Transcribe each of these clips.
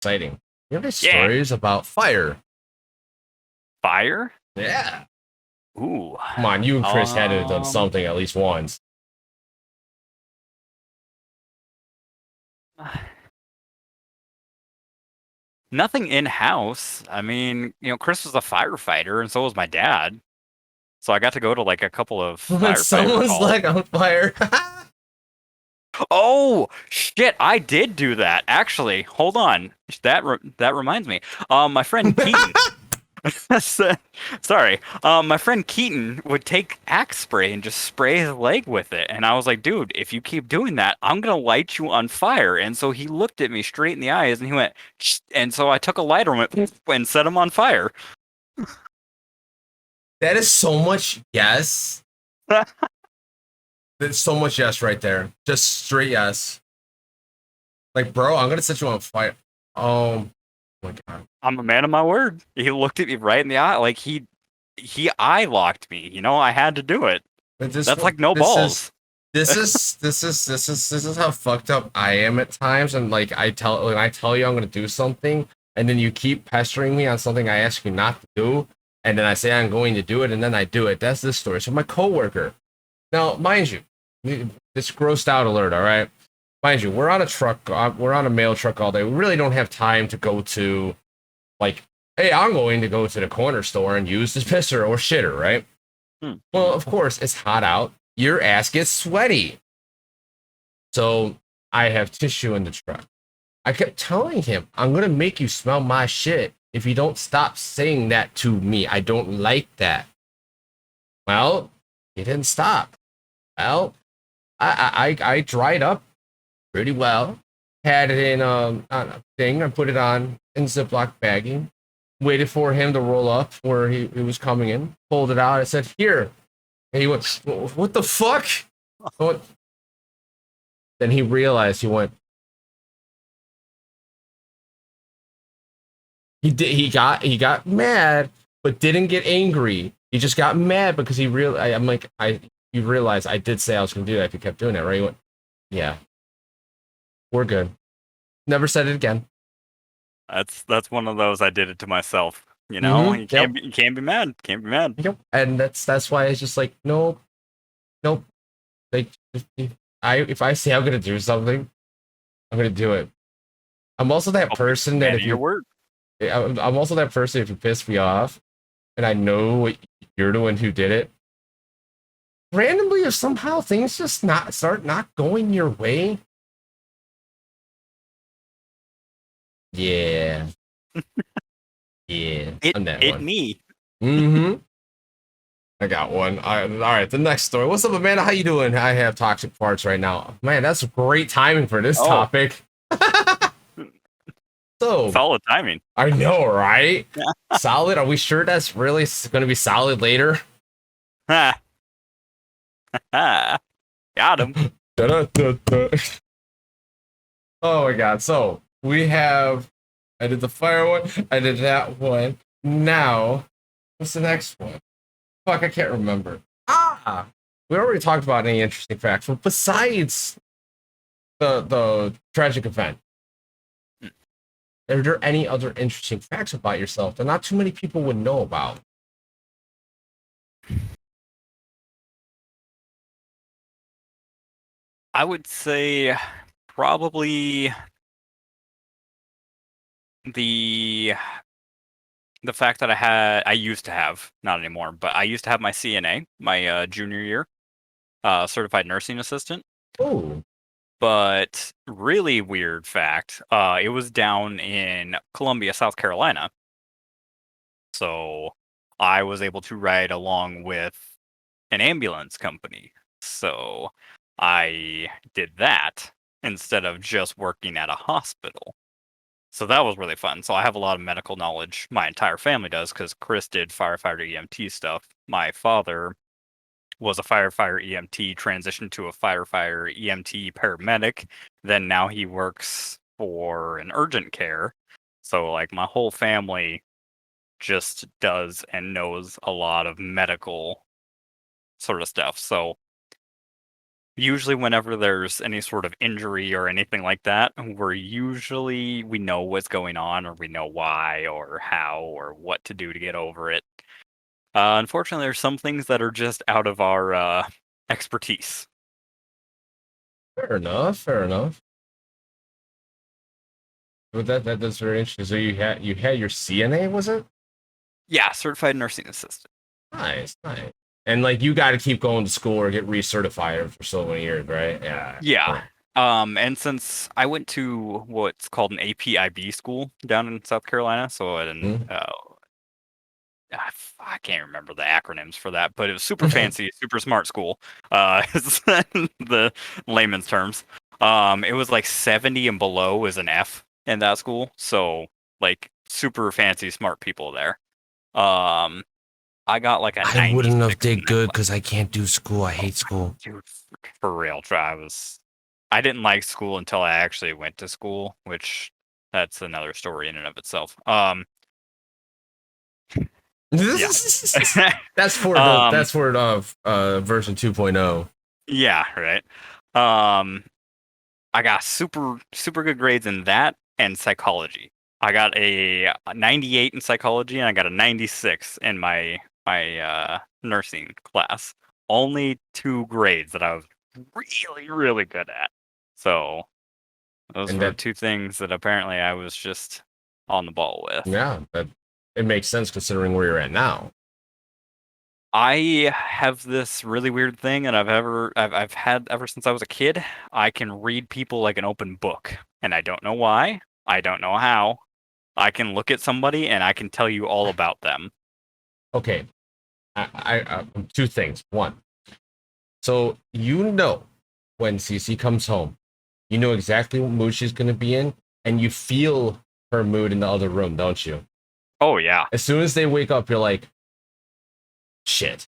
exciting. You have any stories about fire? Fire? Yeah. Ooh. Come on, you and Chris had to have done something at least once. Nothing in-house. I mean, Chris was a firefighter, and so was my dad. So I got to go to like a couple of When firefighter someone's calls. leg on fire. Oh shit! I did do that actually. Hold on. That reminds me. My friend Keaton. Sorry. My friend Keaton would take axe spray and just spray his leg with it, and I was like, "Dude, if you keep doing that, I'm gonna light you on fire." And so he looked at me straight in the eyes, and he went, "Shh," and so I took a lighter and went and set him on fire. That is so much yes. That's so much yes right there. Just straight yes. Like, bro, I'm gonna set you on fire. Oh my god. I'm a man of my word. He looked at me right in the eye, like he eye locked me. I had to do it. That's like no balls. This is how fucked up I am at times, and like when I tell you I'm gonna do something, and then you keep pestering me on something I ask you not to do, and then I say I'm going to do it, and then I do it. That's this story. So my coworker, now mind you, this grossed out alert. All right, mind you, we're on a truck, we're on a mail truck all day. We really don't have time to go to, like, hey, I'm going to go to the corner store and use this pisser or shitter, right? Well, of course, it's hot out. Your ass gets sweaty. So I have tissue in the truck. I kept telling him, I'm going to make you smell my shit if you don't stop saying that to me. I don't like that. Well, he didn't stop. Well, I dried up pretty well. Had it in a thing. I put it on in Ziploc bagging. Waited for him to roll up where he was coming in. Pulled it out. I said, here. And he went, what the fuck? What? Then he realized he went. He got mad, but didn't get angry. He just got mad because he realized. I'm like, you realize I did say I was gonna do that if you kept doing that, right? He went, yeah, we're good. Never said it again. That's one of those I did it to myself. Mm-hmm. You can't be mad. Can't be mad. Yep. And that's why it's just like, nope, nope. Like, if I say I'm gonna do something, I'm gonna do it. I'm also that person that if your you word. I'm also that person if you piss me off and I know what you're the one who did it. Randomly, if somehow things just start not going your way, yeah, yeah, I'm that one. Me. Mm-hmm. I got one. All right, the next story. What's up, Amanda? How you doing? I have toxic farts right now. Man, that's great timing for this topic. So solid timing. I know, right? Solid. Are we sure that's really going to be solid later? Got him. Oh my god. So we have. I did the fire one. I did that one. Now, what's the next one? Fuck, I can't remember. We already talked about any interesting facts, but besides the tragic event, are there any other interesting facts about yourself that not too many people would know about? I would say probably the fact that I used to have, not anymore, but I used to have my CNA, my junior year, certified nursing assistant. Oh. But really weird fact, it was down in Columbia, South Carolina. So I was able to ride along with an ambulance company. So I did that instead of just working at a hospital. So that was really fun. So I have a lot of medical knowledge. My entire family does because Chris did firefighter EMT stuff. My father was a firefighter EMT, transitioned to a firefighter EMT paramedic. Then now he works for an urgent care. So like my whole family just does and knows a lot of medical sort of stuff. So Usually, whenever there's any sort of injury or anything like that, we know what's going on, or we know why, or how, or what to do to get over it. Unfortunately, there's some things that are just out of our expertise. Fair enough. Fair enough. But that's very interesting. So you had your CNA, was it? Yeah, certified nursing assistant. Nice, nice. And like you got to keep going to school or get recertified for so many years, right? Yeah. Yeah. And since I went to what's called an APIB school down in South Carolina, so Mhm. I can't remember the acronyms for that, but it was super fancy, super smart school. Is the layman's terms. It was like 70 and below is an F in that school, so like super fancy, smart people there. I got like a I wouldn't have 96 in did that good class. because I can't do school. I hate school. Dude, for real, I didn't like school until I actually went to school, which that's another story in and of itself. Yeah. That's for Um, version 2.0. yeah, right. Um, I got super good grades in that and psychology. I got a 98 in psychology and I got a 96 in my nursing class. Only 2 grades that I was really good at. So those And were that 2 things that apparently I was just on the ball with. yeah, that it makes sense considering where you're at now. I have this really weird thing that I've had ever since I was a kid. I can read people like an open book, and I don't know why. I don't know how. I can look at somebody and I can tell you all about them. Okay, two things. One, so you know when CC comes home, you know exactly what mood she's gonna be in, and you feel her mood in the other room, don't you? Oh yeah. As soon as they wake up, you're like, shit.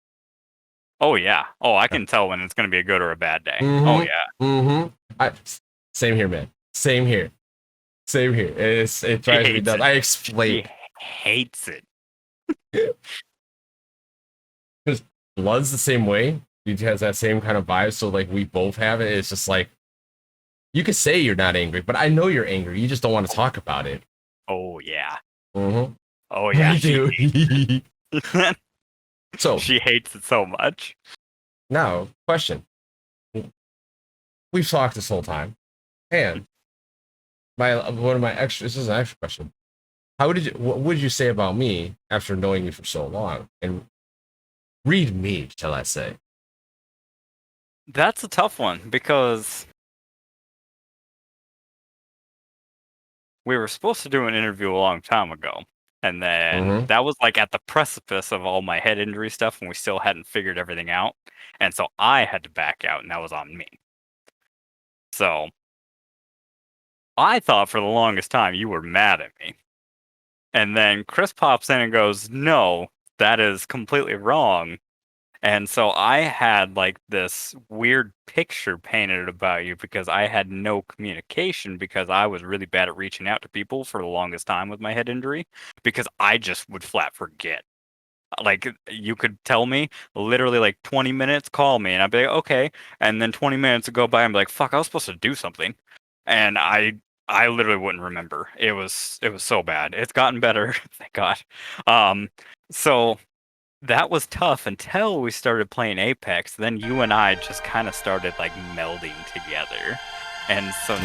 Oh yeah. Oh, I can tell when it's going to be a good or a bad day. Oh yeah. Mm-hmm. Mm-hmm. Same here, man. Same here. Same here. It She drives me hates nuts. it. I explain She hates it. because blood's the same way. It has that same kind of vibe. So like we both have it. It's just like you could say you're not angry, but I know you're angry. You just don't want to talk about it. Oh yeah. Mm-hmm. Oh yeah. Me too. So She hates it so much. now, question. We've talked this whole time, and my one of my extra. This is an extra question. What would you say about me after knowing you for so long and read me, shall I say? That's a tough one because we were supposed to do an interview a long time ago. And then Mm-hmm. that was like at the precipice of all my head injury stuff, and we still hadn't figured everything out. And so I had to back out, and that was on me. So I thought for the longest time you were mad at me. And then Chris pops in and goes, "No, that is completely wrong." And so I had like this weird picture painted about you because I had no communication because I was really bad at reaching out to people for the longest time with my head injury because I just would flat forget. Like you could tell me literally like 20 minutes, call me, and I'd be like, okay. And then 20 minutes would go by and be like, fuck, I was supposed to do something. And I literally wouldn't remember. It was so bad. It's gotten better, thank God. So that was tough until we started playing Apex. Then you and I just kind of started like melding together. And so